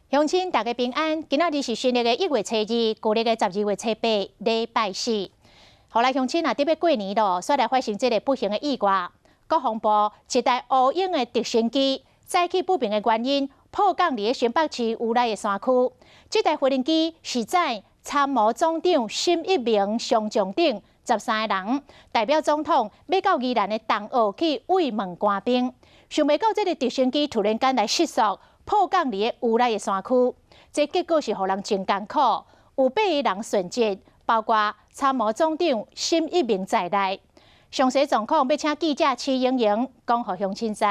乡亲大家平安，今仔日是新历的1月初2，旧历的12月初8，礼拜4。后来乡亲啊，特别过年咯，煞来发生这个不幸的意外。国防部一台乌鹰的直升机载去不明的原因，迫降伫新北市乌来的山区。这台无人机是载参谋总长沈一鸣上将等13个人，代表总统要到宜兰的东澳去慰问官兵。想袂到这个直升机突然间来失速。迫降伫乌来的山区，这结果是互人真艰苦。有8个人殉职，包括参谋总长沈一鸣在内。详细状况要请记者齐莹莹讲互乡亲知。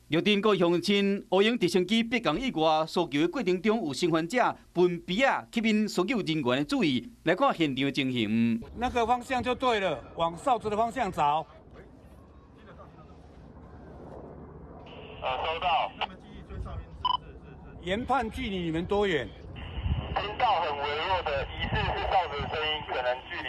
热电各乡亲，乌鹰直升机迫降以外，搜救的过程中有生还者分别吸引搜救人员的注意，来看现场的情形。那个方向就对了，往哨子的方向找。 收到。研判距离你们多远？听到很微弱的，疑似是哨子的声音，可能距离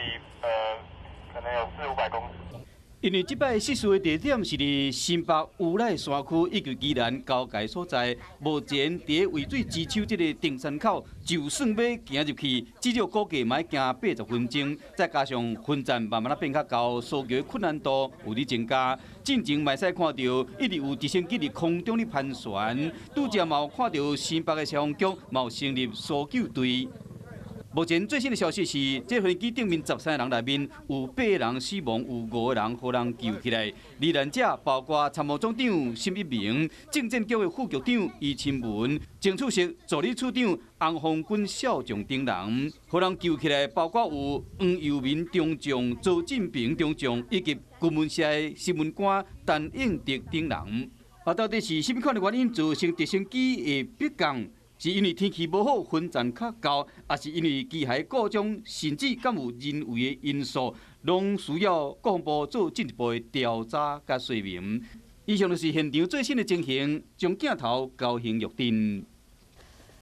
可能有400-500公尺。因为这摆失事的地点是伫新北乌来山区以及宜兰交界所在，目前伫渭水之丘这个登山口，就算要行入去，至少估计嘛要行80分钟，再加上分站慢慢变较高，搜救的困难度有伫增加。进前嘛使看到一直有直升机伫空中咧盘旋，拄则嘛有看到新北的消防局嘛有成立搜救队。 目前最新的消息是，这飞机顶面13个人内面有8个人死亡，有5个人互人救起来。罹难者包括参谋总长沈一鸣、政战局的副局长余清文、前主席助理处长洪峰军少将等人，互人救起来，包括有黄佑民中将、周进平中将以及军文社的新闻官陈应德等人。到底是甚么款的原因造成直升机的迫降？ 是因为天气无好，分站较高，还是因为机械故障，甚至敢有人为的因素，拢需要国防部做进一步的调查甲说明。以上就是现场最新的情形，将镜头交还玉珍。